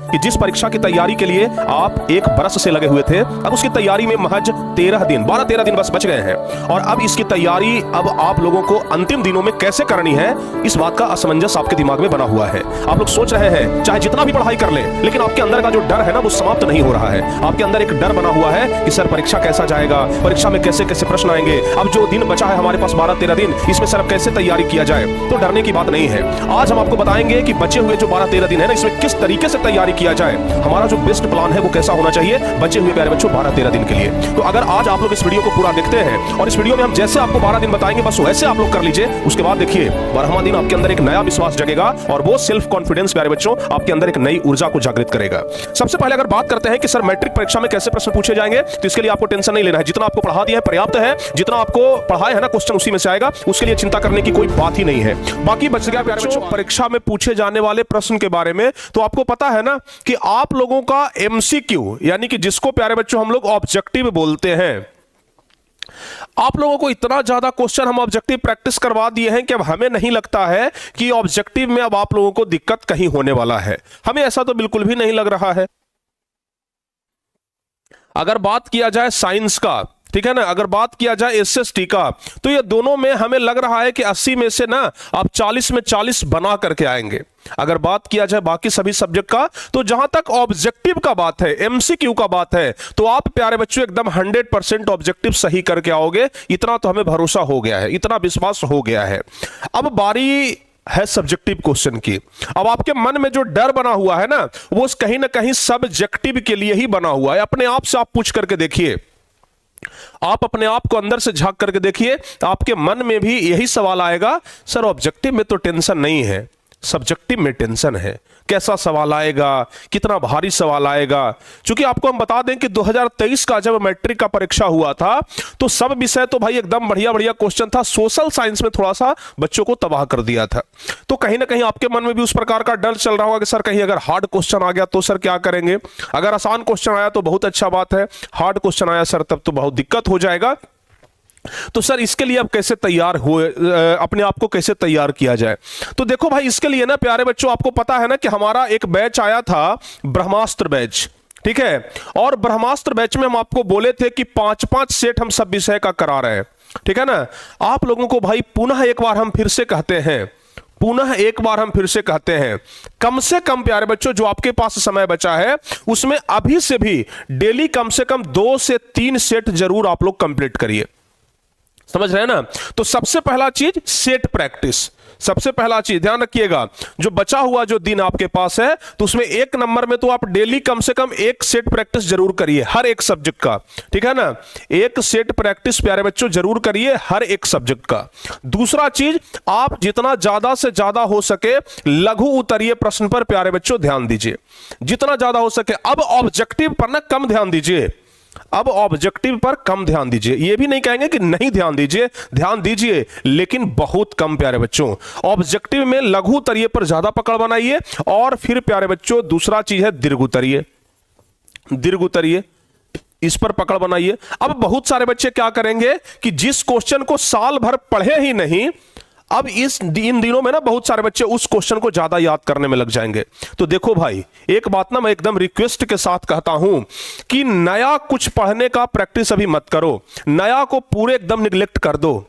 कि जिस परीक्षा की तैयारी के लिए आप एक बरस से लगे हुए थे, अब उसकी तैयारी में महज 12-13 दिन बस बच गए हैं। और अब इसकी तैयारी अब आप लोगों को अंतिम दिनों में कैसे करनी है, इस बात का असमंजस आपके दिमाग में बना हुआ है। आप लोग सोच रहे हैं चाहे जितना भी पढ़ाई कर ले, लेकिन आपके अंदर का जो डर है ना, वो समाप्त नहीं हो रहा है। आपके अंदर एक डर बना हुआ है कि सर परीक्षा कैसा जाएगा, परीक्षा में कैसे कैसे प्रश्न आएंगे, अब जो दिन बचा है हमारे पास 12-13 दिन, इसमें सर कैसे तैयारी किया जाए। तो डरने की बात नहीं है। आज हम आपको बताएंगे कि बचे हुए जो 12-13 दिन है ना, इसमें किस तरीके से तैयारी किया जाए। हमारा जो बेस्ट प्लान है वो कैसा होना चाहिए बचे हुए प्यारे बच्चों 12-13 दिन के लिए। तो अगर आज आप लोग इस वीडियो को पूरा देखते हैं और इस वीडियो में हम जैसे आपको 12 दिन बताएंगे बस वैसे आप लोग कर लीजिए, उसके बाद देखिए 12वां दिन आपके अंदर एक नया विश्वास जगेगा और वो सेल्फ कॉन्फिडेंस प्यारे बच्चों आपके अंदर एक नई ऊर्जा को जागृत करेगा। सबसे पहले अगर बात करते हैं कि सर मैट्रिक परीक्षा में कैसे प्रश्न पूछे जाएंगे, तो इसके लिए आपको टेंशन नहीं लेना है। जितना आपको पढ़ा दिया है पर्याप्त है, जितना आपको पढ़ाया है ना क्वेश्चन उसी में से आएगा, उसके लिए चिंता करने की कोई बात ही नहीं है। बाकी बच गया प्यारे बच्चों परीक्षा में पूछे जाने वाले प्रश्न के बारे में। तो आपको पता है ना कि आप लोगों का एमसीक्यू यानी कि जिसको प्यारे बच्चों हम लोग ऑब्जेक्टिव बोलते हैं, आप लोगों को इतना ज्यादा क्वेश्चन हम ऑब्जेक्टिव प्रैक्टिस करवा दिए हैं कि अब हमें नहीं लगता है कि ऑब्जेक्टिव में अब आप लोगों को दिक्कत कहीं होने वाला है। हमें ऐसा तो बिल्कुल भी नहीं लग रहा है। अगर बात किया जाए साइंस का, ठीक है ना, अगर बात किया जाए एसएसटी का, तो ये दोनों में हमें लग रहा है कि 80 में से ना आप 40 में 40 बना करके आएंगे। अगर बात किया जाए बाकी सभी सब्जेक्ट का, तो जहां तक ऑब्जेक्टिव का बात है, एमसीक्यू का बात है, तो आप प्यारे बच्चों एकदम 100% ऑब्जेक्टिव सही करके आओगे। इतना तो हमें भरोसा हो गया है, इतना विश्वास हो गया है। अब बारी है सब्जेक्टिव क्वेश्चन की। अब आपके मन में जो डर बना हुआ है ना, वो कहीं ना कहीं सब्जेक्टिव के लिए ही बना हुआ है। अपने आप से आप पूछ करके देखिए, आप अपने आप को अंदर से झांक करके देखिए, आपके मन में भी यही सवाल आएगा, सर ऑब्जेक्टिव में तो टेंशन नहीं है, सब्जेक्टिव में टेंशन है। कैसा सवाल आएगा, कितना भारी सवाल आएगा। क्योंकि आपको हम बता दें कि 2023 का जब मैट्रिक का परीक्षा हुआ था, तो सब विषय तो भाई एकदम बढ़िया बढ़िया क्वेश्चन था। सोशल साइंस में थोड़ा सा बच्चों को तबाह कर दिया था। तो कहीं ना कहीं आपके मन में भी उस प्रकार का डर चल रहा होगा कि सर कहीं अगर हार्ड क्वेश्चन आ गया तो सर क्या करेंगे। अगर आसान क्वेश्चन आया तो बहुत अच्छा बात है, हार्ड क्वेश्चन आया सर तब तो बहुत दिक्कत हो जाएगा। तो सर इसके लिए अब कैसे तैयार हो, अपने आप को कैसे तैयार किया जाए। तो देखो भाई, इसके लिए ना प्यारे बच्चों आपको पता है ना कि हमारा एक बैच आया था ब्रह्मास्त्र बैच, ठीक है। और ब्रह्मास्त्र बैच में हम आपको बोले थे कि 5-5 सेट हम सब विषय का करा रहे हैं, ठीक है ना। आप लोगों को भाई पुनः एक बार हम फिर से कहते हैं, कम से कम प्यारे बच्चों जो आपके पास समय बचा है उसमें अभी से भी डेली कम से कम 2 से 3 सेट जरूर आप लोग कंप्लीट करिए। समझ रहे हैं ना। तो सबसे पहला चीज सेट प्रैक्टिस, सबसे पहला चीज ध्यान रखिएगा। जो बचा हुआ जो दिन आपके पास है, तो उसमें 1 नंबर में तो आप डेली कम से कम 1 सेट प्रैक्टिस जरूर करिए हर एक सब्जेक्ट का, ठीक है ना। 1 सेट प्रैक्टिस प्यारे बच्चों जरूर करिए हर एक सब्जेक्ट का। दूसरा चीज, आप जितना ज्यादा से ज्यादा हो सके लघु उत्तरीय प्रश्न पर प्यारे बच्चों ध्यान दीजिए, जितना ज्यादा हो सके। अब ऑब्जेक्टिव पर ना कम ध्यान दीजिए, अब ऑब्जेक्टिव पर कम ध्यान दीजिए। यह भी नहीं कहेंगे कि नहीं ध्यान दीजिए, लेकिन बहुत कम प्यारे बच्चों। ऑब्जेक्टिव में लघु उत्तरीय पर ज्यादा पकड़ बनाइए। और फिर प्यारे बच्चों दूसरा चीज है दीर्घ उत्तरीय, इस पर पकड़ बनाइए। अब बहुत सारे बच्चे क्या करेंगे कि जिस क्वेश्चन को साल भर पढ़े ही नहीं, अब इन दिनों में ना बहुत सारे बच्चे उस क्वेश्चन को ज्यादा याद करने में लग जाएंगे। तो देखो भाई, एक बात ना मैं एकदम रिक्वेस्ट के साथ कहता हूं कि नया कुछ पढ़ने का प्रैक्टिस अभी मत करो, नया को पूरे एकदम निगलेक्ट कर दो।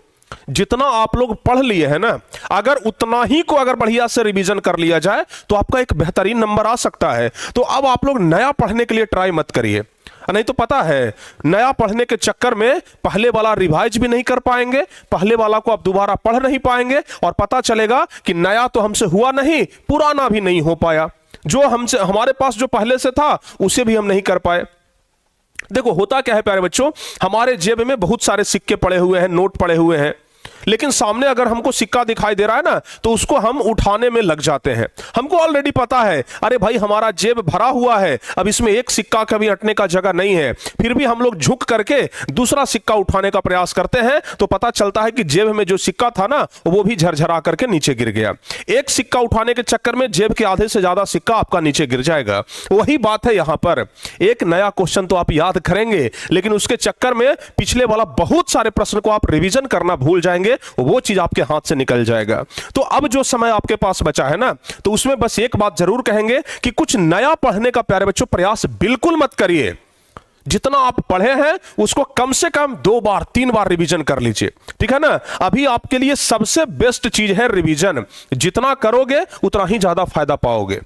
जितना आप लोग पढ़ लिए हैं ना, अगर उतना ही को अगर बढ़िया से रिवीजन कर लिया जाए तो आपका एक बेहतरीन नंबर आ सकता है। तो अब आप लोग नया पढ़ने के लिए ट्राई मत करिए, नहीं तो पता है नया पढ़ने के चक्कर में पहले वाला रिवाइज भी नहीं कर पाएंगे, पहले वाला को आप दोबारा पढ़ नहीं पाएंगे, और पता चलेगा कि नया तो हमसे हुआ नहीं, पुराना भी नहीं हो पाया। जो हमसे हमारे पास जो पहले से था उसे भी हम नहीं कर पाए। देखो होता क्या है प्यारे बच्चों, हमारे जेब में बहुत सारे सिक्के पड़े हुए हैं, नोट पड़े हुए हैं, लेकिन सामने अगर हमको सिक्का दिखाई दे रहा है ना, तो उसको हम उठाने में लग जाते हैं। हमको ऑलरेडी पता है, अरे भाई हमारा जेब भरा हुआ है, अब इसमें एक सिक्का कभी हटने का जगह नहीं है। फिर भी हम लोग झुक करके दूसरा सिक्का उठाने का प्रयास करते हैं, तो पता चलता है कि जेब में जो सिक्का था ना, वो भी झरझरा करके नीचे गिर गया। एक सिक्का उठाने के चक्कर में जेब के आधे से ज्यादा सिक्का आपका नीचे गिर जाएगा। वही बात है यहां पर। एक नया क्वेश्चन तो आप याद करेंगे, लेकिन उसके चक्कर में पिछले वाला बहुत सारे प्रश्न को आप रिवीजन करना भूल जाएंगे। देंगे वो चीज आपके हाथ से निकल जाएगा। तो अब जो समय आपके पास बचा है ना, तो उसमें बस एक बात जरूर कहेंगे कि कुछ नया पढ़ने का प्यारे बच्चों प्रयास बिल्कुल मत करिए। जितना आप पढ़े हैं उसको कम से कम 2 बार 3 बार रिवीजन कर लीजिए, ठीक है ना। अभी आपके लिए सबसे बेस्ट चीज है रिवीजन। जितना करोगे उतना ही ज्यादा फायदा पाओगे,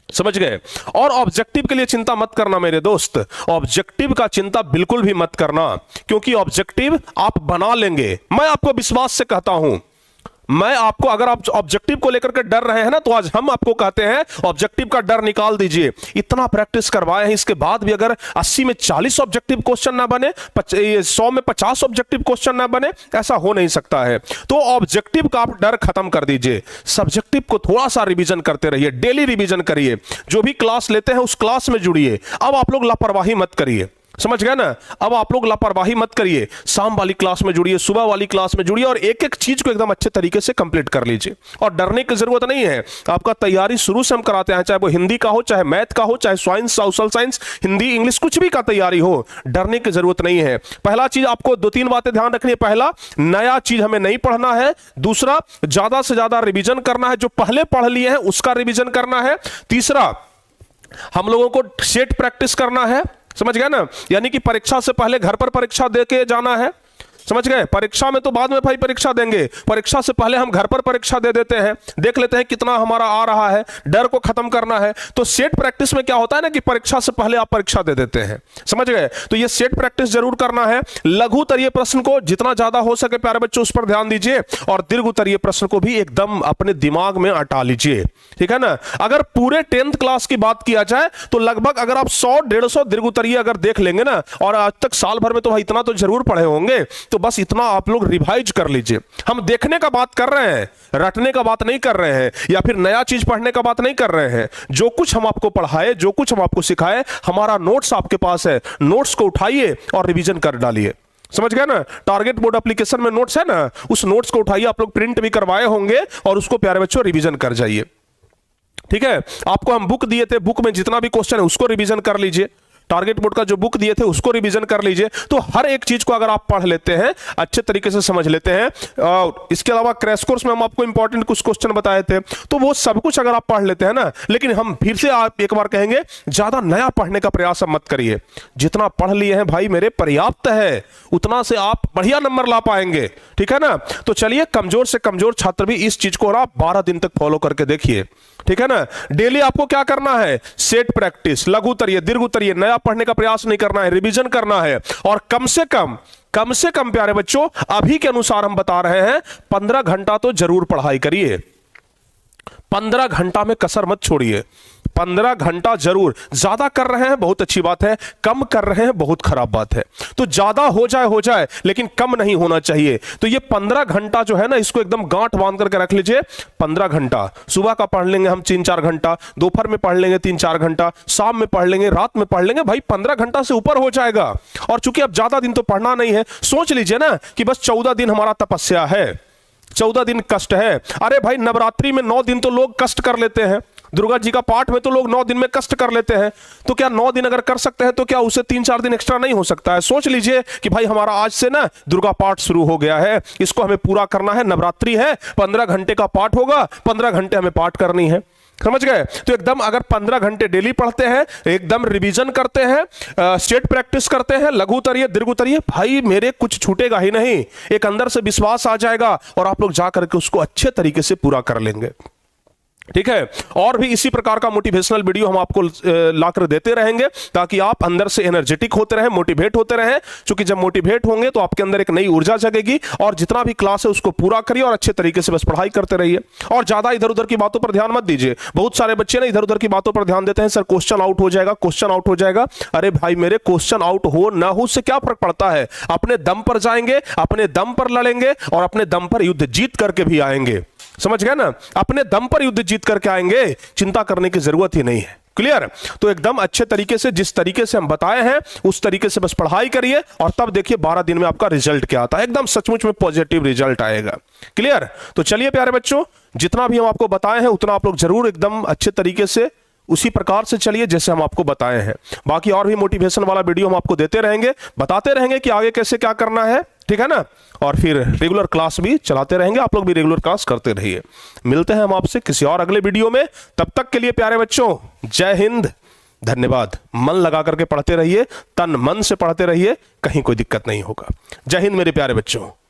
समझ गए। और ऑब्जेक्टिव के लिए चिंता मत करना मेरे दोस्त, ऑब्जेक्टिव का चिंता बिल्कुल भी मत करना, क्योंकि ऑब्जेक्टिव आप बना लेंगे। मैं आपको विश्वास से कहता हूं, मैं आपको, अगर आप ऑब्जेक्टिव को लेकर के डर रहे हैं ना, तो आज हम आपको कहते हैं ऑब्जेक्टिव का डर निकाल दीजिए। इतना प्रैक्टिस करवाए हैं, इसके बाद भी अगर 80 में 40 ऑब्जेक्टिव क्वेश्चन ना बने, 100 में 50 ऑब्जेक्टिव क्वेश्चन ना बने, ऐसा हो नहीं सकता है। तो ऑब्जेक्टिव का आप डर खत्म कर दीजिए, सब्जेक्टिव को थोड़ा सा रिवीजन करते रहिए, डेली रिवीजन करिए, जो भी क्लास लेते हैं उस क्लास में जुड़िए। अब आप लोग लापरवाही मत करिए, समझ गए ना। अब आप लोग लापरवाही मत करिए, शाम वाली क्लास में जुड़िए, सुबह वाली क्लास में जुड़िए और एक एक चीज को एकदम अच्छे तरीके से कंप्लीट कर लीजिए। और डरने की जरूरत नहीं है, आपका तैयारी शुरू से हम कराते हैं, चाहे वो हिंदी का हो, चाहे मैथ का हो, चाहे science, social science, Hindi, English, कुछ भी का तैयारी हो, डरने की जरूरत नहीं है। पहला चीज आपको 2-3 बातें ध्यान रखनी है। पहला, नया चीज हमें नहीं पढ़ना है। दूसरा, ज्यादा से ज्यादा रिवीजन करना है, जो पहले पढ़ लिए हैं उसका रिवीजन करना है। तीसरा, हम लोगों को सेट प्रैक्टिस करना है, समझ गए ना, यानी कि परीक्षा से पहले घर पर परीक्षा देके जाना है, समझ गए। परीक्षा में तो बाद में भाई परीक्षा देंगे, परीक्षा से पहले हम घर पर परीक्षा दे देते हैं, देख लेते हैं कितना हमारा आ रहा है, डर को खत्म करना है। तो सेट प्रैक्टिस में क्या होता है ना कि परीक्षा से पहले आप परीक्षा दे देते हैं, समझ गए। तो ये सेट प्रैक्टिस जरूर करना है। लघु उत्तरीय प्रश्न को जितना ज्यादा हो सके प्यारे बच्चों उस पर ध्यान दीजिए, और दीर्घ उत्तरीय प्रश्न को भी एकदम अपने दिमाग में अटा लीजिए, ठीक है ना। अगर पूरे 10th क्लास की बात किया जाए तो लगभग अगर आप 100-150 दीर्घ उत्तरीय अगर देख लेंगे ना, और आज तक साल भर में तो भाई इतना तो जरूर पढ़े होंगे, तो बस इतना आप लोग रिवाइज कर लीजिए। हम देखने का बात कर रहे हैं, रटने का बात नहीं कर रहे हैं, या फिर नया चीज पढ़ने का बात नहीं कर रहे हैं। जो कुछ हम आपको पढ़ाए, जो कुछ हम आपको सिखाए, हमारा नोट्स आपके पास है, नोट्स को उठाइए और रिवीजन कर डालिए, समझ गए ना। टारगेट बोर्ड एप्लीकेशन में नोट्स है ना, उस नोट्स को उठाइए, आप लोग प्रिंट भी करवाए होंगे, और उसको प्यारे बच्चों रिवीजन कर जाइए, ठीक है। आपको हम बुक दिए थे, बुक में जितना भी क्वेश्चन है उसको रिवीजन कर लीजिए। टारगेट बोर्ड का जो बुक दिए थे उसको रिवीजन कर लीजिए। तो हर एक चीज को अगर आप पढ़ लेते हैं, अच्छे तरीके से समझ लेते हैं, इसके अलावा क्रैश कोर्स में हम आपको इंपॉर्टेंट कुछ क्वेश्चन बताए थे, तो वो सब कुछ अगर आप पढ़ लेते हैं ना, लेकिन हम फिर से आप एक बार कहेंगे, ज्यादा नया पढ़ने का प्रयास मत करिए। जितना पढ़ लिए हैं भाई मेरे पर्याप्त है, उतना से आप बढ़िया नंबर ला पाएंगे, ठीक है ना। तो चलिए, कमजोर से कमजोर छात्र भी इस चीज को आप 12 दिन तक फॉलो करके देखिए, ठीक है ना। डेली आपको क्या करना है, सेट प्रैक्टिस, लघु उत्तरीय, दीर्घ उत्तरीय, नया पढ़ने का प्रयास नहीं करना है, रिवीजन करना है। और कम से कम प्यारे बच्चों, अभी के अनुसार हम बता रहे हैं 15 घंटा तो जरूर पढ़ाई करिए। 15 घंटा में कसर मत छोड़िए, 15 घंटा जरूर। ज्यादा कर रहे हैं बहुत अच्छी बात है, कम कर रहे हैं बहुत खराब बात है। तो ज्यादा हो जाए लेकिन कम नहीं होना चाहिए। तो ये 15 घंटा जो है ना, इसको एकदम गांठ बांध करके रख लीजिए। 15 घंटा सुबह का पढ़ लेंगे हम 3-4 घंटा, दोपहर में पढ़ लेंगे 3-4 घंटा, शाम में पढ़ लेंगे, रात में पढ़ लेंगे, भाई 15 घंटा से ऊपर हो जाएगा। और चूंकि अब ज्यादा दिन तो पढ़ना नहीं है, सोच लीजिए ना कि बस 14 दिन हमारा तपस्या है, 14 दिन कष्ट है। अरे भाई, नवरात्रि में 9 दिन तो लोग कष्ट कर लेते हैं, दुर्गा जी का पाठ में तो लोग 9 दिन में कष्ट कर लेते हैं। तो क्या 9 दिन अगर कर सकते हैं तो क्या उसे 3-4 दिन एक्स्ट्रा नहीं हो सकता है? सोच लीजिए कि भाई हमारा आज से ना दुर्गा पाठ शुरू हो गया है, इसको हमें पूरा करना है। नवरात्रि है, 15 घंटे का पाठ होगा, 15 घंटे हमें पाठ करनी है, समझ गए। तो एकदम अगर 15 घंटे डेली पढ़ते हैं, एकदम रिवीजन करते हैं, स्टेट प्रैक्टिस करते हैं, लघु उत्तरीय, दीर्घ उत्तरीय, भाई मेरे कुछ छूटेगा ही नहीं। एक अंदर से विश्वास आ जाएगा और आप लोग जाकर के उसको अच्छे तरीके से पूरा कर लेंगे, ठीक है। और भी इसी प्रकार का मोटिवेशनल वीडियो हम आपको लाकर देते रहेंगे, ताकि आप अंदर से एनर्जेटिक होते रहें, मोटिवेट होते रहें। क्योंकि जब मोटिवेट होंगे तो आपके अंदर एक नई ऊर्जा जगेगी, और जितना भी क्लास है उसको पूरा करिए और अच्छे तरीके से बस पढ़ाई करते रहिए। और ज्यादा इधर उधर की बातों पर ध्यान मत दीजिए। बहुत सारे बच्चे ना इधर उधर की बातों पर ध्यान देते हैं, सर क्वेश्चन आउट हो जाएगा, क्वेश्चन आउट हो जाएगा। अरे भाई मेरे, क्वेश्चन आउट हो ना हो उससे क्या फर्क पड़ता है? अपने दम पर जाएंगे, अपने दम पर लड़ेंगे, और अपने दम पर युद्ध जीत करके भी आएंगे, समझ गए ना। अपने दम पर युद्ध जीत करके आएंगे, चिंता करने की जरूरत ही नहीं है। क्लियर? तो एकदम अच्छे तरीके से, जिस तरीके से हम बताए हैं उस तरीके से बस पढ़ाई करिए, और तब देखिए 12 दिन में आपका रिजल्ट क्या आता है। एकदम सचमुच में पॉजिटिव रिजल्ट आएगा। क्लियर? तो चलिए प्यारे बच्चों, जितना भी हम आपको बताए हैं उतना आप लोग जरूर एकदम अच्छे तरीके से उसी प्रकार से चलिए जैसे हम आपको बताए हैं। बाकी और भी मोटिवेशन वाला वीडियो हम आपको देते रहेंगे, बताते रहेंगे कि आगे कैसे क्या करना है। ठीक है ना। और फिर रेगुलर क्लास भी चलाते रहेंगे, आप लोग भी रेगुलर क्लास करते रहिए। मिलते हैं हम आपसे किसी और अगले वीडियो में, तब तक के लिए प्यारे बच्चों जय हिंद, धन्यवाद। मन लगा करके पढ़ते रहिए, तन मन से पढ़ते रहिए, कहीं कोई दिक्कत नहीं होगा। जय हिंद मेरे प्यारे बच्चों।